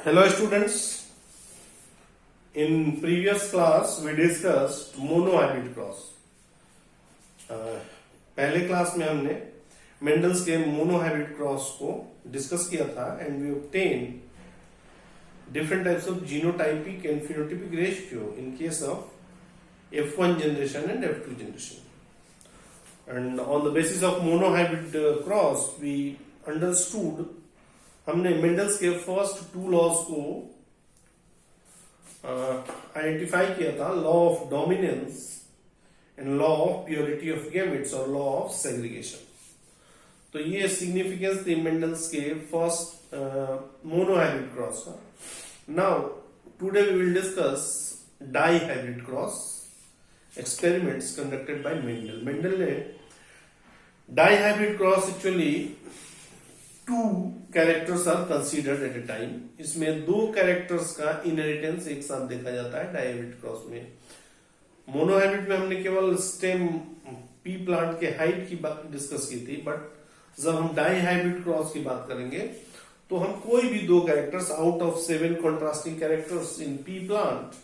Hello students, in previous class we discussed monohybrid cross. पहले class में हमने Mendel's के मोनोहाइब्रिड क्रॉस को डिस्कस किया था and we obtain different types of genotypic and phenotypic ratio in case of F1 generation and F2 generation. And on the basis of monohybrid cross we understood हमने Mendel's के first two laws को identify किया था, law of dominance and law of purity of gametes और law of segregation. तो ये significance थी Mendel's के फर्स्ट मोनोहाइब्रिड क्रॉस का. Now today we will discuss dihybrid cross experiments conducted by Mendel. Mendel ने dihybrid cross actually two characters are considered at a time. इसमें दो characters का inheritance एक साथ देखा जाता है डाइहाइब्रिड क्रॉस में. मोनोहाइब्रिड में हमने केवल स्टेम पी प्लांट के हाइट की बात डिस्कस की थी, बट जब हम डाइहाइब्रिड क्रॉस की बात करेंगे तो हम कोई भी दो characters out of 7 contrasting characters in pea plant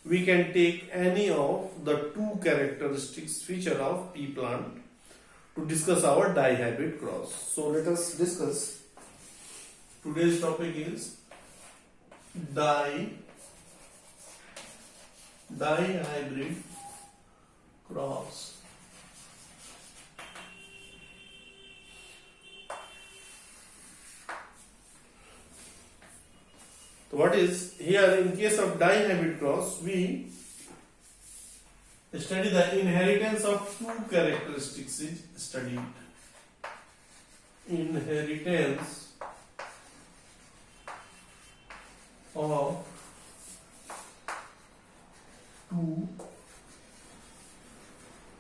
we can take any of the two characteristics feature of pea plant to discuss our dihybrid cross. So let us discuss. Today's topic is dihybrid cross. So what is here in case of dihybrid cross we study the inheritance of two characteristics is studied. Inheritance of two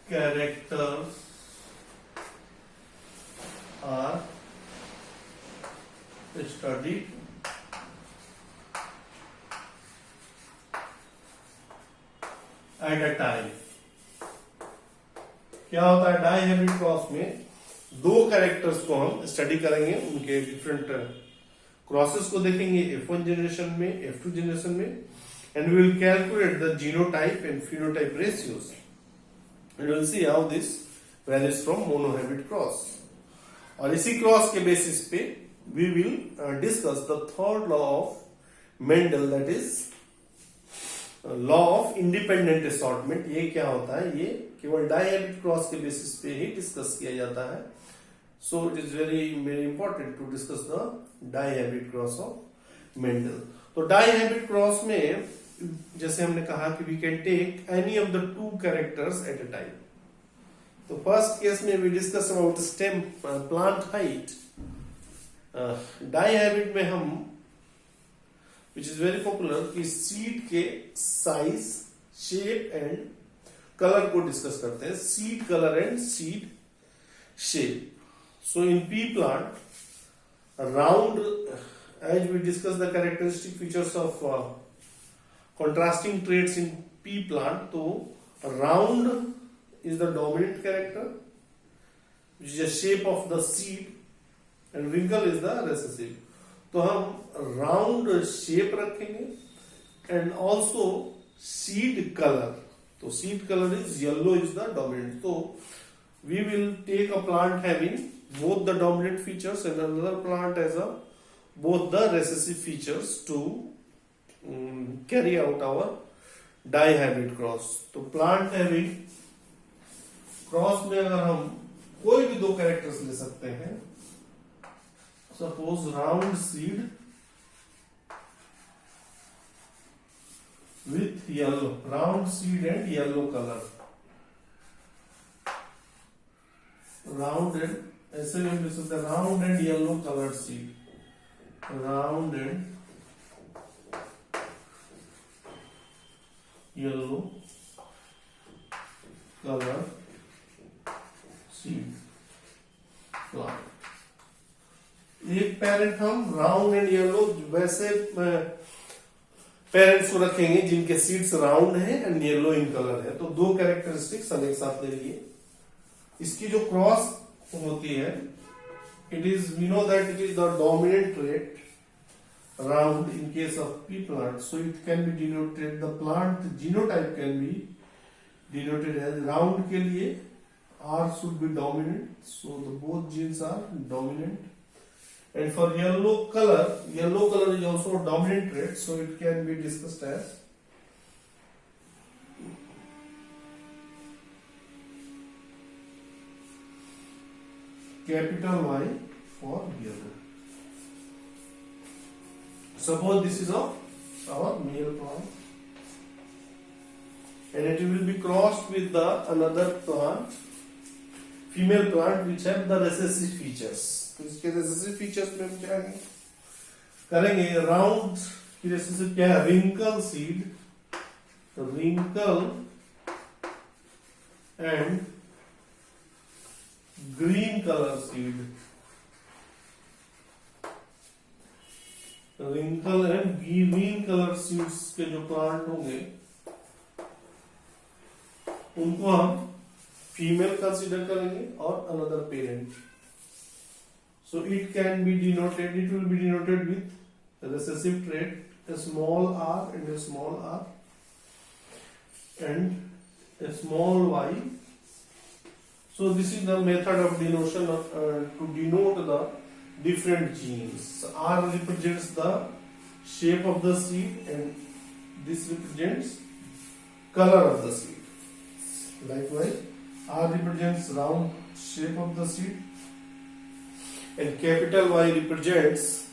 characters are studied at a time. क्या होता है dihybrid cross में? दो characters को हम study करेंगे, उनके different crosses को देखेंगे F1 जनरेशन में, F2 जनरेशन में, and we will calculate the genotype and phenotype ratios and we will see how this varies from monohybrid cross. और इसी क्रॉस के बेसिस पे we will discuss the third law of Mendel, that is law of independent assortment. ये क्या होता है? ये केवल डाइहाइब्रिड क्रॉस के बेसिस पे ही डिस्कस किया जाता है. So it is very very important to discuss the dihybrid cross of Mendel. तो डाइहाइब्रिड क्रॉस में जैसे हमने कहा कि we can take any of the two characters at a time. तो फर्स्ट केस में we discuss about stem plant height. Dihybrid में हम which is very popular कि सीड के साइज, शेप एंड कलर को डिस्कस करते हैं. Seed colour and seed shape. So in pea plant round, as we discuss the characteristic features of contrasting traits in pea plant, तो round is the dominant character which is the shape of the seed and wrinkle is the recessive. तो हम round shape रखेंगे and also seed colour. तो seed colour is yellow is the dominant. तो we will take a plant having both the dominant features and another plant as a both the recessive features to carry out our dihybrid cross. तो plant having cross में अगर हम कोई भी दो characters ले सकते हैं. Suppose round seed with yellow, round seed and yellow color. Round and ऐसे में लिख सकते हैं round and yellow colored seed. Round and yellow color seed plant. एक पेरेंट हम राउंड एंड येलो वैसे पेरेंट्स को रखेंगे जिनके सीड्स राउंड है एंड येलो इन कलर है. तो दो कैरेक्टरिस्टिक्स हम एक साथ ले लिए. इसकी जो क्रॉस होती है, it is, we know that it is the dominant trait round in case of pea plant, so it can be denoted, the plant genotype can be denoted as round ke liye R should be dominant, so the both genes are dominant. And for yellow color is also a dominant trait, so it can be discussed as capital Y for yellow. Suppose this is our male plant, and it will be crossed with the another plant, female plant, which have the recessive features. तो इसके recessive features में हम क्या करेंगे? Round की recessive क्या है? wrinkle seed, wrinkle and green color seed. wrinkle and green color seeds के जो प्लांट होंगे उनको हम फीमेल कंसीडर करेंगे और another parent. So it can be denoted, it will be denoted with a recessive trait, a small r and a small r and a small y. So this is the method of denotation of, to denote the different genes. R represents the shape of the seed and this represents color of the seed. Likewise, R represents round shape of the seed and capital Y represents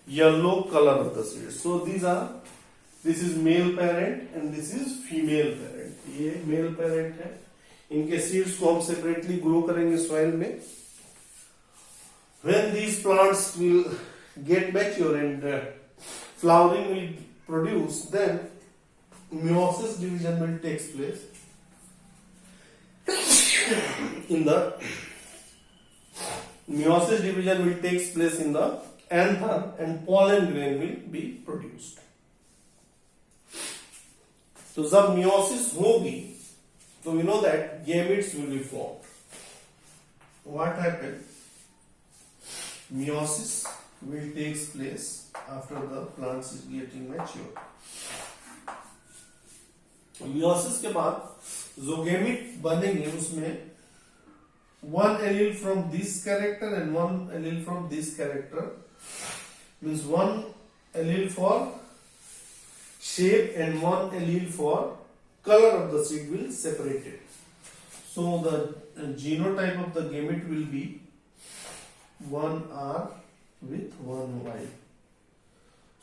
yellow color of the seed. So this is male parent and this is female parent. ये male parent है. इनके seeds को हम separately grow करेंगे soil में. When these plants will get mature and flowering will produce, then meiosis division will take place. In the meiosis division will take place in the anther and pollen grain will be produced. तो जब meiosis होगी तो we know that gametes will be formed. What happened? Meiosis will take place after the plants is getting mature. meiosis के बाद जो gamete बनेंगे उसमें one allele from this character and one allele from this character, means one allele for shape and one allele for color of the seed will separate it. So the genotype of the gamete will be one R with one Y.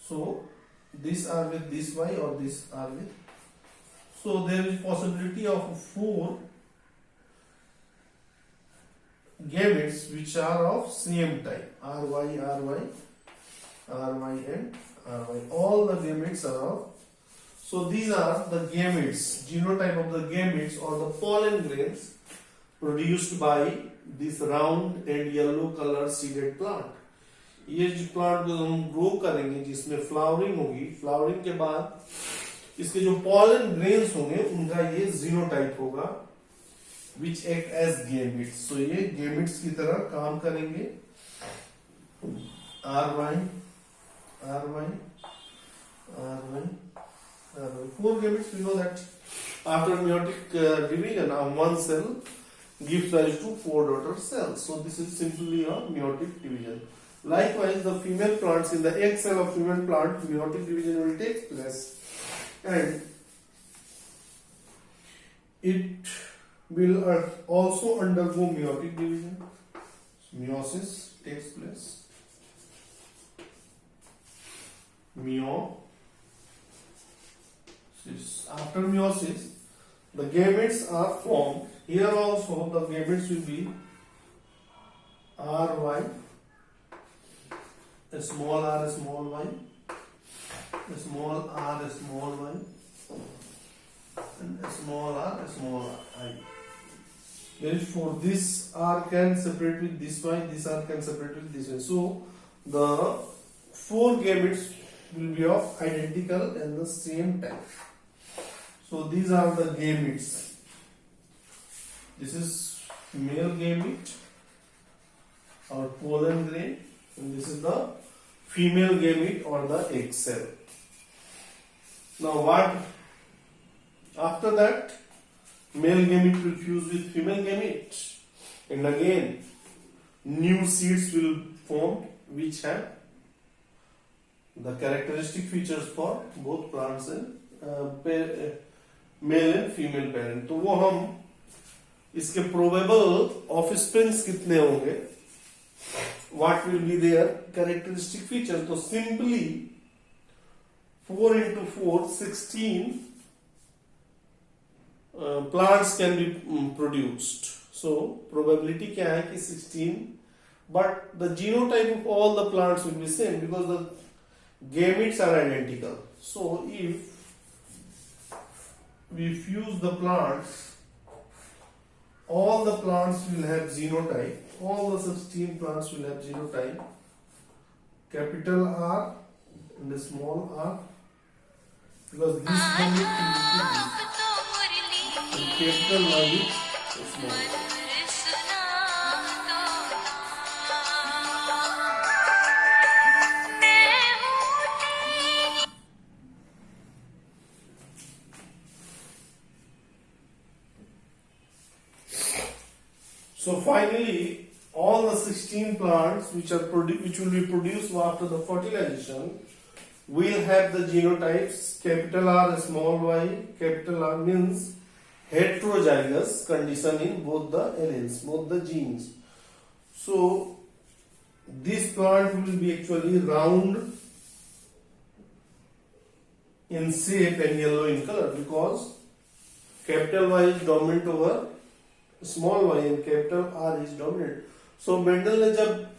So this R with this Y or this R with. So there is possibility of 4 gametes which are of same type, RY, RY, RY and RY. All the gametes are of. So these are the gametes, genotype of the gametes or the pollen grains produced by this round and yellow color seeded plant. ये जो plant को हम grow करेंगे जिसमें flowering होगी, flowering के बाद इसके जो पॉलन ग्रेन्स होंगे उनका ये जीनोटाइप होगा which act as gametes. So ये gametes की तरह काम करेंगे. RY, RY, RY, RY. 4 gametes, we know that after meiotic division of one cell gives rise to 4 daughter cells. So this is simply a meiotic division. Likewise, the female plants, in the egg cell of female plant, meiotic division will take place and it will also undergo meiotic division. So meiosis takes place. Meiosis. After meiosis, the gametes are formed. Here also the gametes will be RY, a small r, a small y, a small r, a small y, and a small r, a small I. Therefore, this r can separate with this y, this r can separate with this y. So, the 4 gametes will be of identical and the same type. So, these are the gametes. This is male gamete or pollen grain, and this is the female gamete or the egg cell. Now what after that? Male gamete will fuse with female gamete, and again new seeds will form which have the characteristic features for both plants and male and female parent. तो वो हम इसके probable offsprings कितने होंगे, what will be there characteristic feature. तो simply 4 into 4 16 plants can be produced. So probability क्या है कि 16, but the genotype of all the plants will be same because the gametes are identical. So if we fuse the plants, all the plants will have genotype, all the 16 plants will have genotype capital R and the small r, because this gamete will be capital Y with small. So finally, all the 16 plants which will be produced after the fertilization will have the genotypes capital R, small y. Capital R means heterozygous condition in both the alleles, both the genes. So this plant will be actually round in shape and yellow in color because capital Y is dominant over small y and capital R is dominant. So Mendel ने जब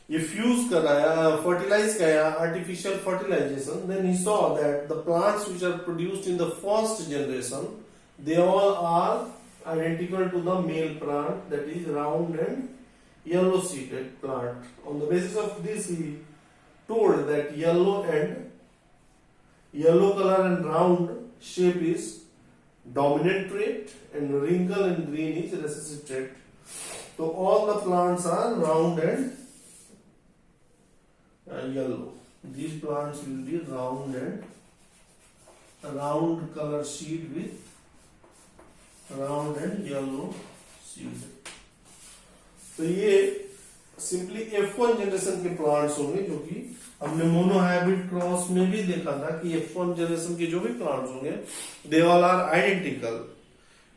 ये fuse कराया, fertilise कराया, artificial fertilization, then he saw that the plants which are produced in the first generation, they all are identical to the male plant, that is round and yellow seeded plant. On the basis of this, he told that yellow color and round shape is dominant trait and wrinkle and green is recessive trait. So all the plants are round and yellow. These plants will be round and round color seed with round and yellow seed. तो ये simply F1 generation के plants होंगे जो कि हमने monohybrid cross में भी देखा था कि F1 जनरेशन के जो भी प्लांट्स होंगे they all are identical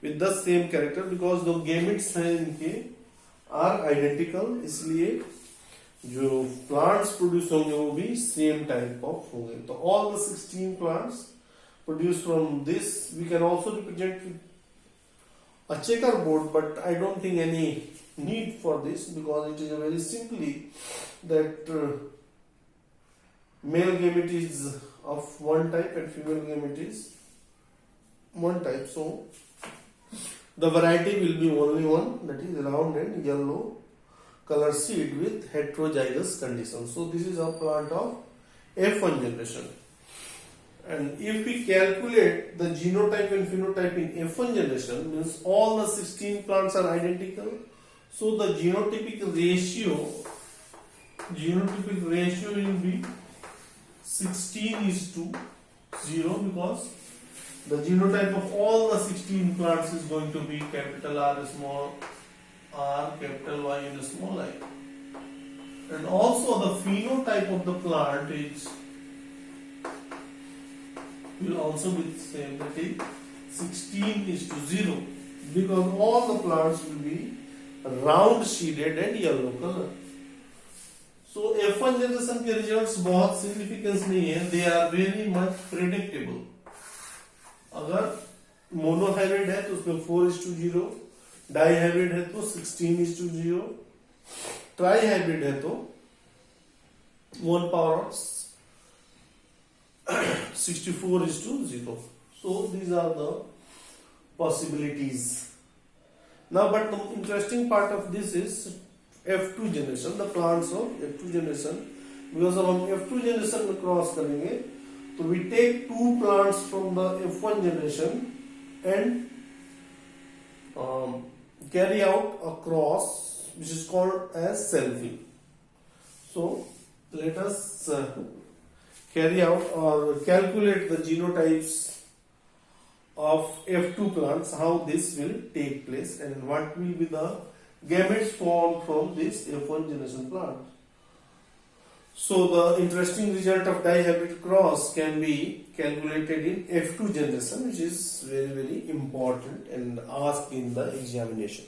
with the same character because the gametes हैं इनके आर आइडेंटिकल, इसलिए जो प्लांट्स प्रोड्यूस होंगे वो भी सेम टाइप ऑफ होंगे. तो all the 16 plants produce from this we can also represent a checkerboard, but I don't think any need for this because it is a very simply that male gamete is of one type and female gamete is one type. So the variety will be only one, that is round and yellow color seed with heterozygous condition. So this is a plant of F1 generation. And if we calculate the genotype and phenotype in F1 generation, means all the 16 plants are identical. So the genotypic ratio will be 16:0 because the genotype of all the 16 plants is going to be capital R, small r, capital Y and small I. And also the phenotype of the plant will also be the same, that is 16:0 because all the plants will be round seeded and yellow color. So F1 generation के results बहुत significance नहीं है, they are very much predictable. अगर monohybrid है तो उसमें 4:0, dihybrid है तो 16:0, ट्राइहाइब्रिड है तो 1/64:0. So these are the possibilities. Now, but the interesting part of this is F2 generation, the plants of F2 generation, because अब हम F2 generation में क्रॉस करेंगे तो we take two plants from the F1 generation and carry out a cross which is called as selfing. So let us carry out or calculate the genotypes of F2 plants, how this will take place and what will be the gametes formed from this F1 generation plant. So the interesting result of dihybrid cross can be calculated in F2 generation, which is very important and asked in the examination.